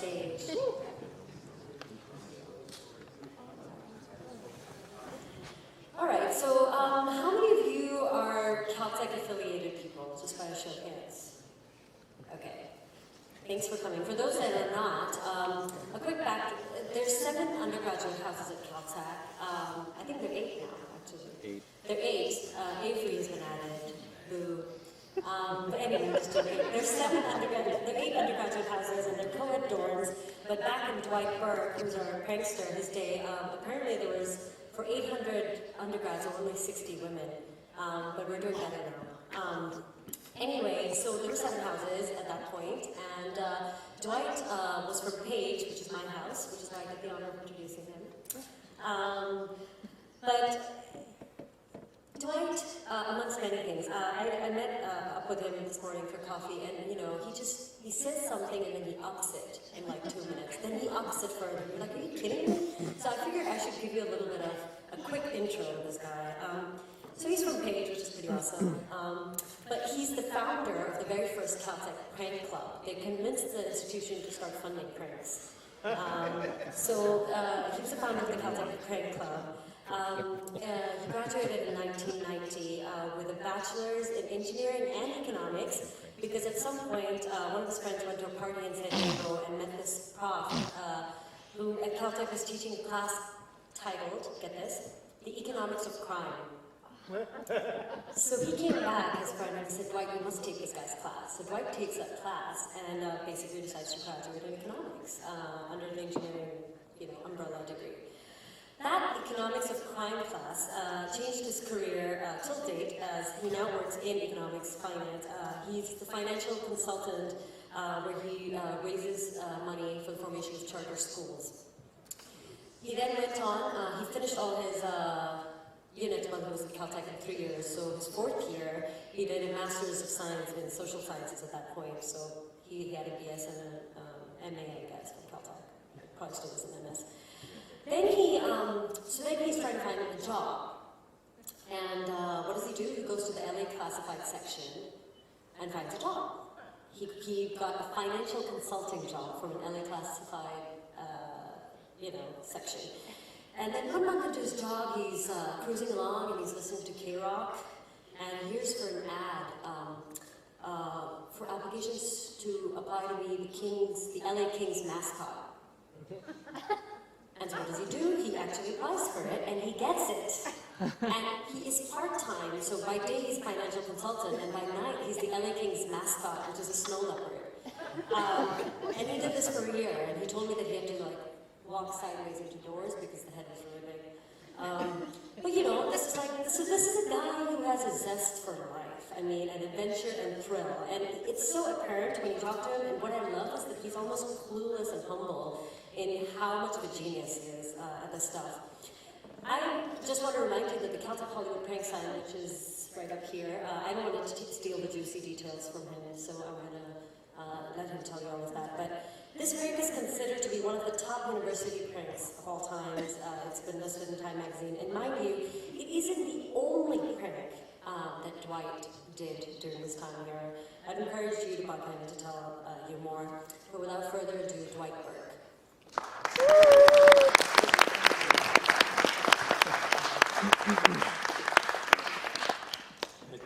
stage. All right, so how many of you are Caltech affiliated people, just by a show of hands? Okay, thanks for coming. For those that are not, a quick back, there's 7 undergraduate houses at Caltech. I think they're 8 now, actually. 8. They're 8. Avery has been added. Boo. But anyway, just joking. There's 8 undergraduate houses, and they're co-ed dorms. But back in Dwight Berg, who's our prankster, his day, apparently there was, for 800 undergrads, there were only 60 women. But we're doing better now. Anyway, so there were 7 houses at that point, and Dwight was from Page, which is my house, which is why I get the honor of introducing him. But Dwight, amongst many things, I met up with him this morning for coffee, and he says something and then he ups it in like 2 minutes. Then he ups it further. You're like, are you kidding me? So I figured I should give you a little bit of a quick intro of this guy. So he's from Page, which is pretty awesome. But he's the founder of the very first Caltech prank club. They convinced the institution to start funding pranks. So he was the founder of the Caltech prank club. He graduated in 1990 with a bachelor's in engineering and economics, because at some point one of his friends went to a party in San Diego and met this prof who at Caltech was teaching a class titled, get this, The Economics of Crime. So he came back, his friend, and said, Dwight, you must take this guy's class. So Dwight takes that class and basically decides to graduate in economics under the engineering umbrella degree. That economics of crime class changed his career till date, as he now works in economics finance. He's the financial consultant where he raises money for the formation of charter schools. He then went on, he finished all his units when he was at Caltech in 3 years, so his 4th year, he did a Master's of Science in Social Sciences at that point, so he had a BS and an MA, I guess, from Caltech. Probably still was an MS. Then he's trying to find a job. And what does he do? He goes to the LA Classified section and finds a job. He got a financial consulting job from an LA Classified, section. And then 1 month into his job, he's cruising along and he's listening to K-Rock. And here's for an ad for applications to apply to be the LA Kings mascot. And so what does he do? He actually applies for it, and he gets it. And he is part-time, so by day he's a financial consultant, and by night he's the LA Kings mascot, which is a snow leopard. And he did this for a year, and he told me that he had to walk sideways into doors because the head was really big. But this is a guy who has a zest for life. I mean, an adventure and thrill. And it's so apparent when you talk to him, and what I love is that he's almost clueless and humble in how much of a genius he is at this stuff. I just want to remind you that the Caltech Hollywood prank sign, which is right up here, I don't want to steal the juicy details from him, so I'm going to let him tell you all of that. But this prank is considered to be one of the top university pranks of all times. It's been listed in Time magazine. And mind you, it isn't the only prank that Dwight did during his time here. I'd encourage you to bug him to tell you more. But without further ado, Dwight Berg.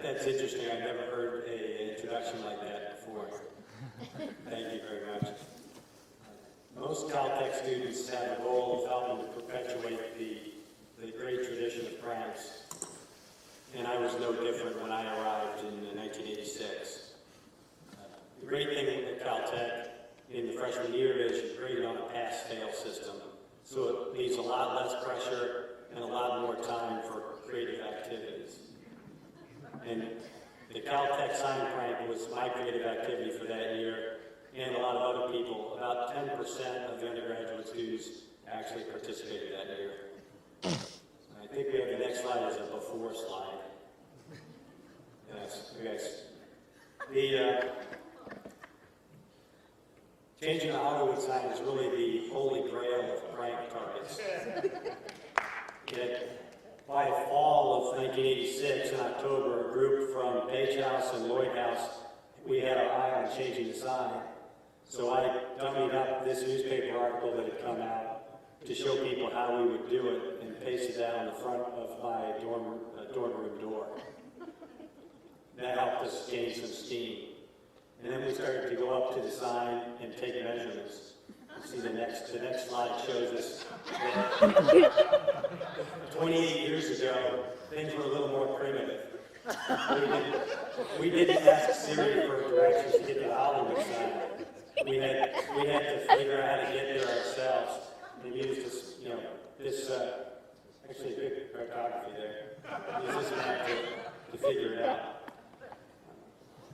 That's interesting. I've never heard an introduction like that before. Thank you very much. Most Caltech students have a goal of helping to perpetuate the great tradition of pranks. And I was no different when I arrived in 1986. The great thing at Caltech in the freshman year is you're graded on a pass-fail system. So it leaves a lot less pressure and a lot more time for creative activities. And the Caltech sign prank was my creative activity for that year, and a lot of other people. About 10% of the undergraduate students actually participated that year. I think we have the next slide as a before slide. Yes. The changing the Hollywood sign is really the holy grail of prank targets. By fall of 1986, in October, a group from Page House and Lloyd House, we had our eye on changing the sign. So I dummied up this newspaper article that had come out to show people how we would do it and pasted that on the front of my dorm room door. That helped us gain some steam. And then we started to go up to the sign and take measurements. See, the next slide shows us that 28 years ago, things were a little more primitive. We didn't ask Siri for directions to get the Hollywood sign. We had to figure out how to get there ourselves and use this, actually good cartography there. Use this map to figure it out.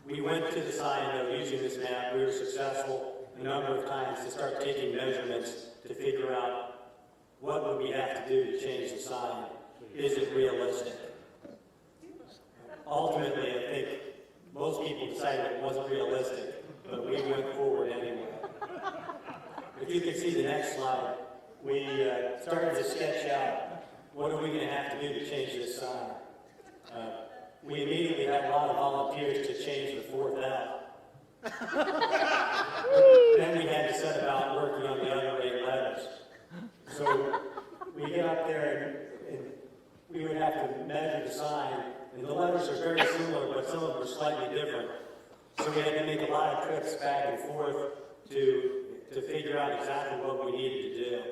We went to the sign though, using this map. We were successful a number of times to start taking measurements to figure out what would we have to do to change the sign. Is it realistic? Ultimately, I think most people decided it wasn't realistic, but we went forward anyway. If you can see the next slide, we started to sketch out what are we going to have to do to change this sign. We immediately had a lot of volunteers to change the fourth L. Then we had to set about working on the other 8 letters. So we get up there and we would have to measure the sign, and the letters are very similar, but some of them are slightly different. So we had to make a lot of trips back and forth to figure out exactly what we needed to do.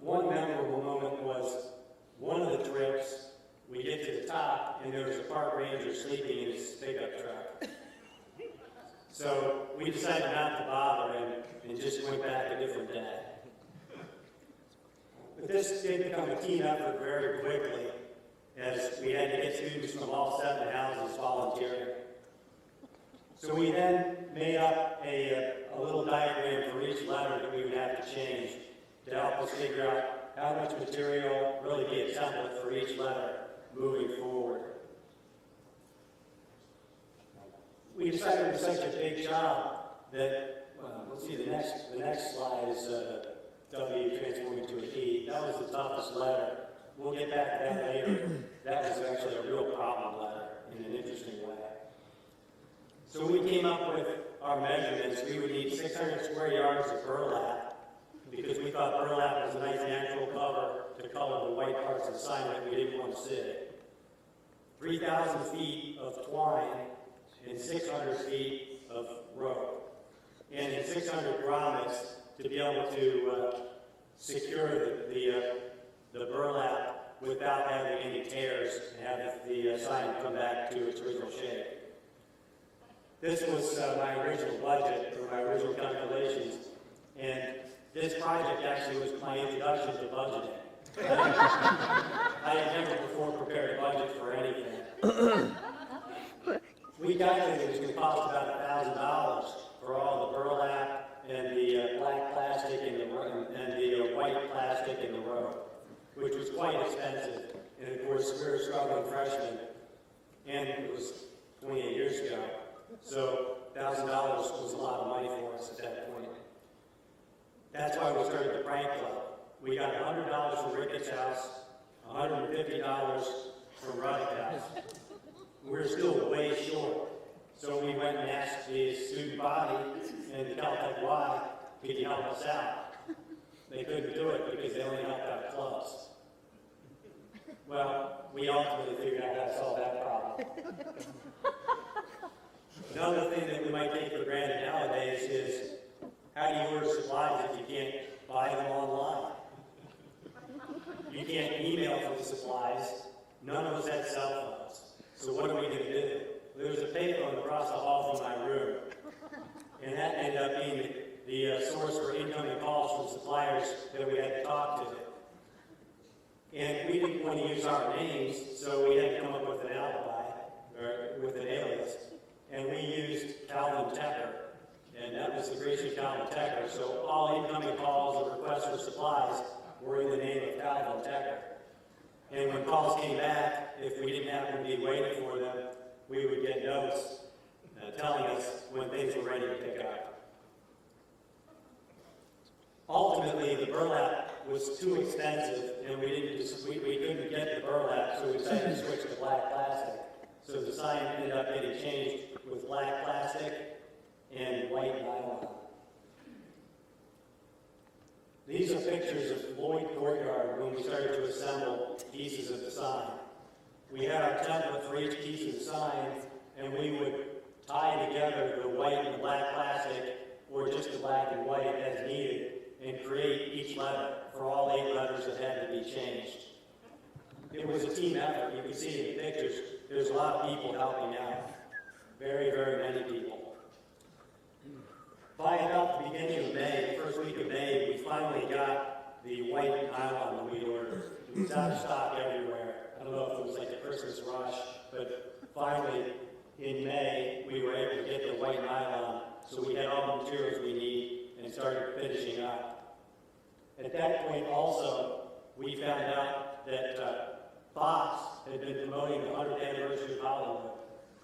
One memorable moment was one of the trips, we get to the top, and there was a park ranger sleeping in his pickup truck. So we decided not to bother him and just went back a different day. But this did become a team effort very quickly, as we had to get students from all 7 houses volunteering. So we then made up a little diagram for each letter that we would have to change to help us figure out how much material, really be a template for each letter moving forward. We decided it was such a big job that, let's see, the next slide is W transforming to an E. That was the toughest letter. We'll get back to that later. That was actually a real problem letter in an interesting way. So we came up with our measurements. We would need 600 square yards of burlap because we thought burlap was a nice natural cover to color the white parts of the sign that we didn't want to see. 3,000 feet of twine and 600 feet of rope. And 600 grommets to be able to secure the burlap without having any tears and have the sign come back to its original shape. This was my original budget, or my original calculations, and this project actually was my introduction to budgeting. I had never before prepared a budget for anything. We calculated it was going to cost about $1,000 for all the burlap and the black plastic and the white plastic in the rope, which was quite expensive. And of course, we were struggling freshmen, and it was 28 years ago. So $1,000 was a lot of money for us at that point. That's why we started the prank club. We got $100 from Ricketts House, $150 from Ruddick House. We're still way short. So we went and asked the student body and the Caltech Y, could you help us out? They couldn't do it because they only helped out clubs. Well, we ultimately figured out how to solve that problem. Another thing that we might take for granted nowadays is how do you order supplies if you can't buy them online? You can't email for the supplies. None of us had cell phones. So what are we going to do? There was a payphone across the hall from my room. And that ended up being the source for incoming calls from suppliers that we had to talk to. And we didn't want to use our names, so we had to come up with an alibi, or with an alias. And we used Calvin Tecker, and that was the gracious Calvin Tecker. So all incoming calls or requests for supplies were in the name of Calvin Tecker. And when calls came back, if we didn't happen to be waiting for them, we would get notes telling us when things were ready to pick up. Ultimately, the burlap was too expensive, and we couldn't get the burlap, so we decided to switch to black plastic. So the sign ended up getting changed with black plastic and white nylon. These are pictures of Lloyd Courtyard when we started to assemble pieces of the sign. We had our template for each piece of the sign, and we would tie together the white and the black plastic, or just the black and white as needed, and create each letter for all 8 letters that had to be changed. It was a team effort. You can see in the pictures, there's a lot of people helping out. Very, very many people. By about the beginning of May, the first week of May, we finally got the white nylon that we ordered. It was out of stock everywhere. I don't know if it was like a Christmas rush, but finally, in May, we were able to get the white nylon, so we had all the materials we need and started finishing up. At that point also, we found out that Fox had been promoting the 100th anniversary of Hollywood,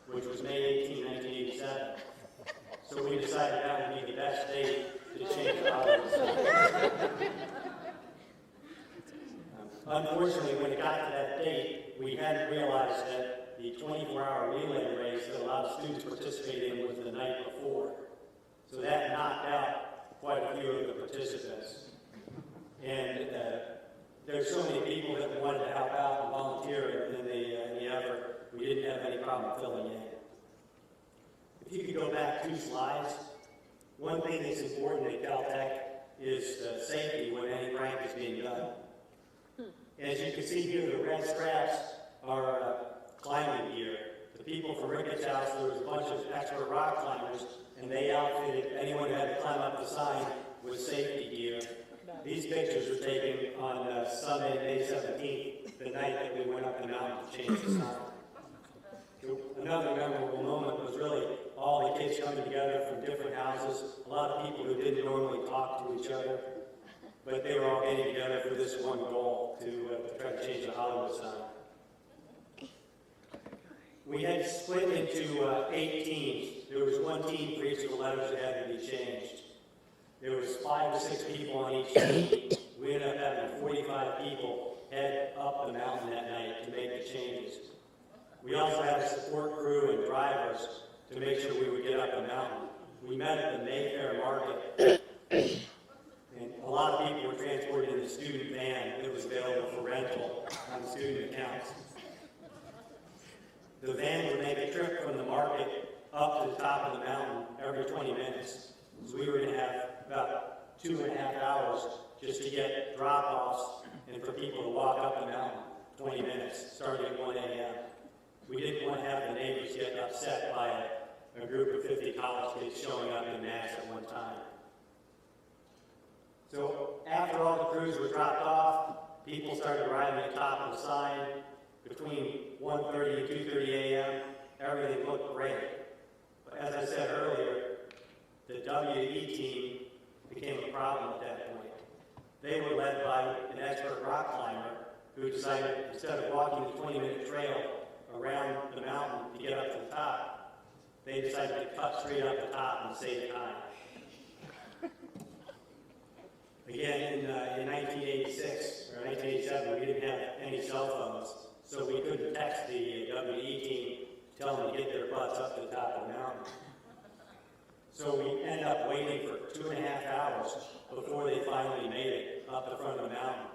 which was May 18, 1987. So we decided that would be the best date to change the Hollywood. Unfortunately, when it got to that date, we hadn't realized that the 24-hour relay race that a lot of students participated in was the night before. So that knocked out quite a few of the participants. And there's so many people that wanted to help out and volunteer in the effort, we didn't have any problem filling in. If you could go back 2 slides, one thing that's important at Caltech is safety when any prank is being done. As you can see here, the red straps are climbing gear. The people from Ricketts House, there was a bunch of expert rock climbers, and they outfitted anyone who had to climb up the sign with safety gear. These pictures were taken on Sunday, May 17th, the night that we went up the mountain to change the sign. Another memorable moment was really all the kids coming together from different houses, a lot of people who didn't normally talk to each other, but they were all getting together for this one goal to try to change the Hollywood sign. We had split into 8 teams. There was one team for each of the letters that had to be changed. There was 5 to 6 people on each team. We ended up having 45 people head up the mountain that night to make the changes. We also had a support crew and drivers to make sure we would get up the mountain. We met at the Mayfair Market, and a lot of people were transported in the student van that was available for rental on student accounts. The van would make a trip from the market up to the top of the mountain every 20 minutes. So we were going to have about 2.5 hours just to get drop-offs and for people to walk up the mountain, 20 minutes, starting at 1 a.m. We didn't want to have the neighbors get upset by a group of 50 college kids showing up in mass at one time. So after all the crews were dropped off, people started arriving at the top of the sign. Between 1:30 and 2:30 a.m., everything looked great. But as I said earlier, the WE team became a problem at that point. They were led by an expert rock climber who decided, instead of walking the 20-minute trail around the mountain to get up to the top, they decided to cut straight up the top and save time. Again, in 1986 or 1987, we didn't have any cell phones, so we couldn't text the WE team, tell them to get their butts up to the top of the mountain. So we ended up waiting for 2.5 hours before they finally made it up the front of the mountain.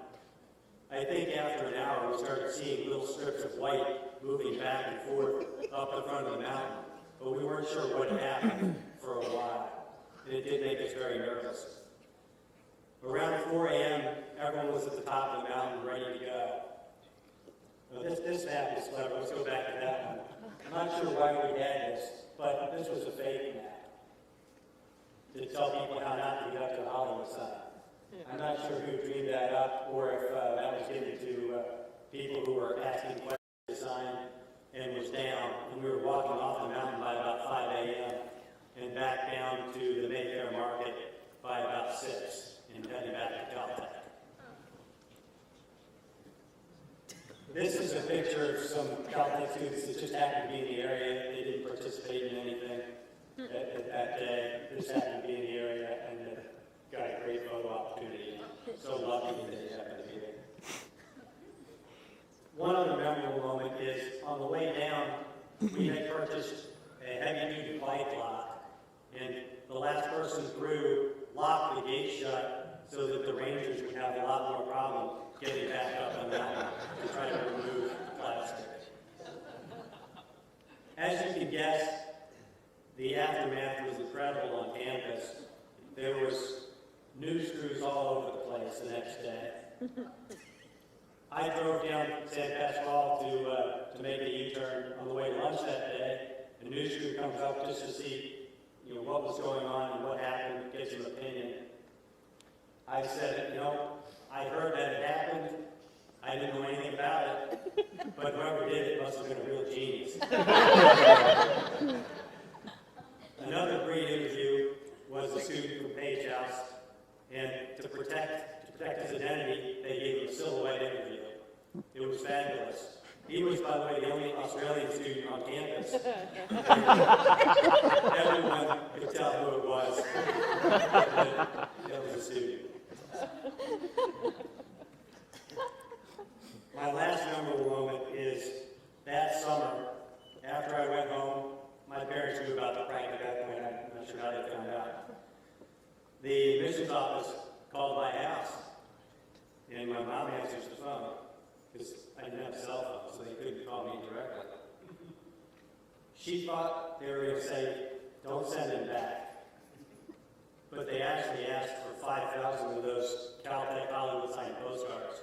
I think after an hour, we started seeing little strips of white moving back and forth up the front of the mountain, but we weren't sure what had happened for a while. And it did make us very nervous. Around 4 a.m., everyone was at the top of the mountain ready to go. Now this map is clever. Let's go back to that one. I'm not sure why we had this, but this was a fake map to tell people how not to get up to the Hollywood sign. I'm not sure who dreamed that up or if that was given to people who were asking questions to the sign and was down. And we were walking off the mountain by about 5 a.m. and back down to the Mayfair Market by about 6 and heading back to Caltech. This is a picture of some Caltech students that just happened to be in the area. They didn't participate in anything that day. This happened to be in the area and got a great photo opportunity. So lucky that they happened to be there. One other memorable moment is on the way down, we had purchased a heavy-duty bike lock, and the last person through locked the gate shut so that the Rangers would have a lot more problem getting back up on that one to try to remove the plastic. As you can guess, the aftermath was incredible on campus. There was news crews all over the place the next day. I drove down San Pasquale to make a U-turn on the way to lunch that day. A news crew comes up just to see, what was going on and what happened, get some opinion. I said, I heard that it happened. I didn't know anything about it, but whoever did it must have been a real genius. Another great interview was a student from Page House, and to protect his identity, they gave him a silhouette interview. It was fabulous. He was, by the way, the only Australian student on campus. Everyone could tell who it was. That was a student. My last memorable moment is that summer, after I went home. My parents knew about the prank at that point. I'm not sure how they found out. The admissions office called my house, and my mom answers the phone, because I didn't have a cell phone, so they couldn't call me directly. She thought they were going to say, don't send him back. But they actually asked for 5,000 of those Caltech Hollywood signed postcards.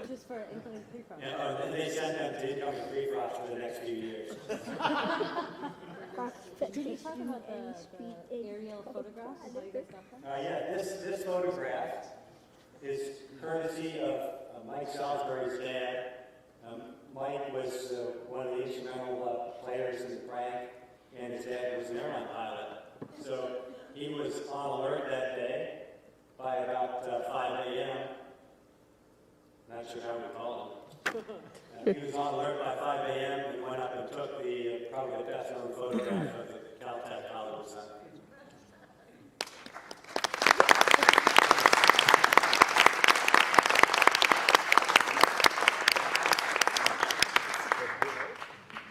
Just for incoming pre-frost. Yeah, and they sent them to incoming pre-frost for the next few years. Did you talk about the aerial photographs and how you guys got them? Yeah, this photograph is courtesy of Mike Salisbury's dad. Mike was one of the instrumental players in the prank, and his dad was an airline pilot. So he was on alert that day by about 5 a.m. Not sure how we call him. He was on alert by 5 a.m. and went up and took probably the best known photograph of the Caltech Hollywood sign.